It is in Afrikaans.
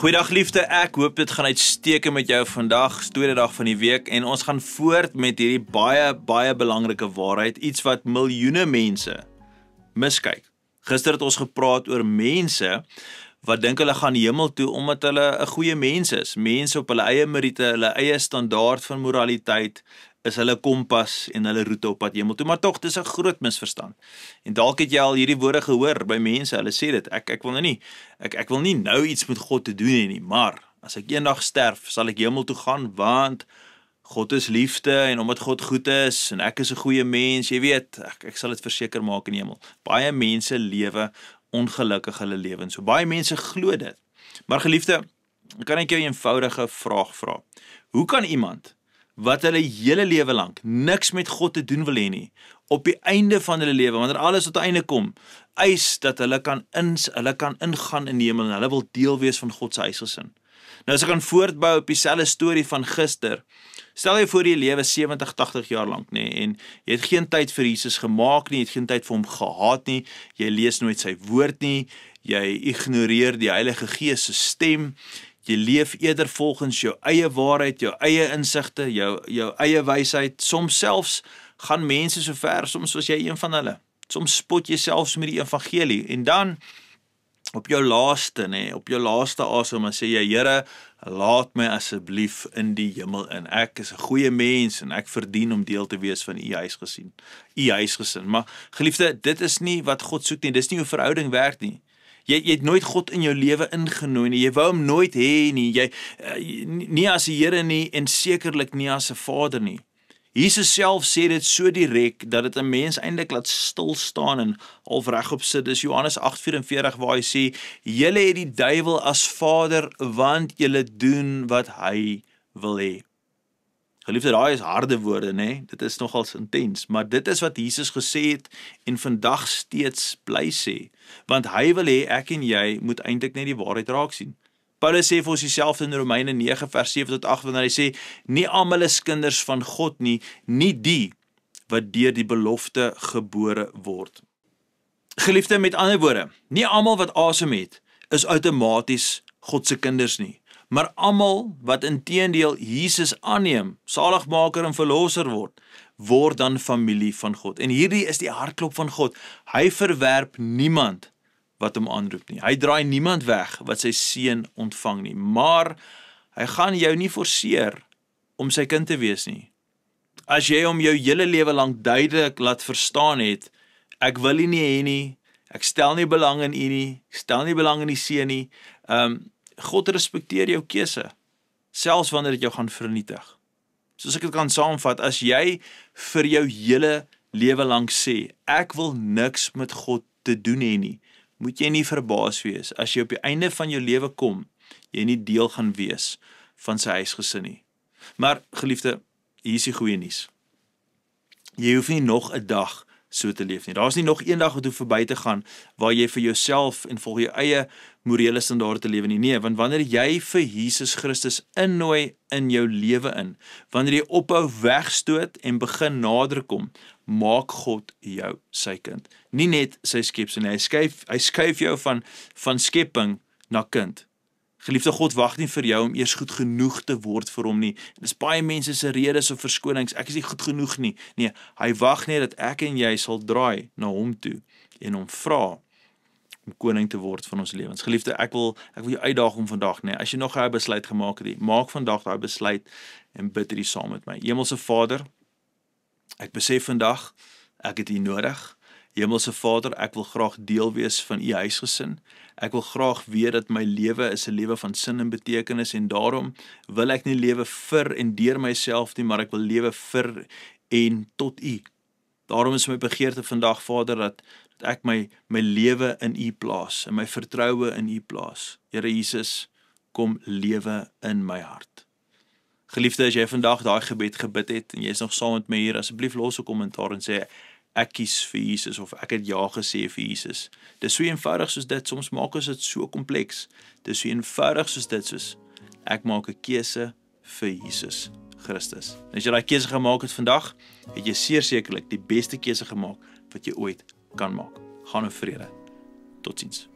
Goeiedag liefde, ek hoop dit gaan uitstekend met jou vandag, tweede dag van die week, en ons gaan voort met hierdie baie belangrike waarheid, iets wat miljoene mense miskyk. Gister het ons gepraat oor mense wat dink hulle gaan hemel toe omdat hulle 'n goeie mens is. Mense op hulle eie meriete, hulle eie standaard van moraliteit, is hulle kompas en hulle roete op pad hemel toe, maar tog, dis 'n groot misverstand. En dalk het jy al hierdie woorde gehoor by mense, hulle sê dit, ek wil nie nou iets met God te doen hê nie, maar as ek eendag sterf, sal ek hemel toe gaan, want God is liefde, en omdat God goed is, en ek is 'n goeie mens, jy weet, ek sal dit verseker maak in die hemel. Baie mense lewe ongelukkig hulle lewens, so baie mense glo dit. Maar geliefde, kan ek jou 'n eenvoudige vraag vra? Hoe kan iemand wat hulle hele lewe lank niks met God te doen wil hê nie, op die einde van hulle lewe, wanneer alles tot 'n einde kom, eis dat hulle kan ingaan in die hemel, en hulle wil deel wees van God se huisgesin? Nou as ek kan voortbou op dieselfde storie van gister, stel jy voor jy lewe 70, 80 jaar lank, en jy het geen tyd vir Jesus gemaak nie, jy het geen tyd vir hom gehaat nie, jy lees nooit sy woord nie, jy ignoreer die Heilige Gees se stem, jy leef eerder volgens jou eie waarheid, jou eie insigte, jou eie wysheid. Soms selfs gaan mense so ver, soms was jy een van hulle. Soms spot jy selfs met die evangelie. En dan op jou laaste asem, sê jy, Here, laat my asseblief in die hemel in. Ek is 'n goeie mens en ek verdien om deel te wees van u huisgesin. Maar geliefde, dit is nie wat God soek nie. Dis nie hoe verhouding werk nie. Jy het nooit God in jou lewe ingenooi nie, jy wou hom nooit hê nie, nie as die Here nie, en sekerlik nie as 'n Vader nie. Jesus self sê dit so direk, dat dit 'n mens eintlik laat stil staan en half regop sit. Dis Johannes 8:44 waar hy sê, julle het die duiwel as vader, want julle doen wat hy wil hê. Geliefde, daai is harde woorde, dit is nogals intens, maar dit is wat Jesus gesê het en vandag steeds bly sê, want hy wil hê ek en jy moet eintlik net die waarheid raak sien. Paulus sê vir ons dieselfde in Romeine 9 vers 7 tot 8, wanneer hy sê, nie almal is kinders van God nie die wat deur die belofte gebore word. Geliefde, met ander woorde, nie almal wat asem het, is outomaties God se kinders nie. Maar almal wat inteendeel Jesus aanneem, saligmaker en verlosser word dan familie van God. En hierdie is die hartklop van God. Hy verwerp niemand wat hom aanroep nie. Hy draai niemand weg wat sy seun ontvang nie. Maar hy gaan jou nie forceer om sy kind te wees nie. As jy hom jou hele lewe lank duidelik laat verstaan het, ek wil u nie hê nie, ek stel nie belang in u nie, ek stel nie belang in die seun nie, God respekteer jou keuse, selfs wanneer dit jou gaan vernietig. Soos ek dit kan saamvat, as jy vir jou hele lewe lank sê, ek wil niks met God te doen hê nie, moet jy nie verbaas wees, as jy op die einde van jou lewe kom, jy nie deel gaan wees van sy huisgesin nie. Maar geliefde, hier is die goeie nuus. Jy hoef nie nog 'n dag so te leef nie. Daar is nie nog een dag wat hoef verby te gaan, waar jy vir jouself en volgens jou eie morele standaarde te lewe nie. Nee, want wanneer jy vir Jesus Christus innooi in jou lewe in, wanneer jy ophou wegstoot en begin nader kom, maak God jou sy kind. Nie net sy skepsel nie, hy skuif jou van skepping na kind. Geliefde, God wag nie vir jou om eers goed genoeg te word vir hom nie. Dis baie mense se redes of verskonings, ek is nie goed genoeg nie. Nee, hy wag net dat ek en jy sal draai na hom toe en hom vra om koning te word van ons lewens. Geliefde, ek wil jou uitdaag om vandag, as jy nog 'n besluit gemaak het, maak vandag daai besluit en bid hierdie saam met my. Hemelse Vader, ek besef vandag, ek het U nodig. Hemelse Vader, ek wil graag deel wees van U huisgesin. Ek wil graag weet dat my lewe is 'n lewe van sin en betekenis, en daarom wil ek nie lewe vir en deur myself nie, maar ek wil lewe vir en tot U. Daarom is my begeerte vandag, Vader, dat ek my lewe in U plaas, en my vertroue in U plaas. Here Jesus, kom lewe in my hart. Geliefde, as jy vandag daai gebed gebid het, en jy is nog saam met my hier, asseblief los 'n kommentaar en sê, ek kies vir Jesus, of ek het ja gesê vir Jesus. Dit is so eenvoudig soos dit, soms maak ons dit so kompleks. Dit is so eenvoudig soos dit, soos ek maak 'n keuse vir Jesus Christus. En as jy daai keuse gemaak het vandag, het jy sekerlik die beste keuse gemaak wat jy ooit kan maak. Gaan in vrede. Totsiens.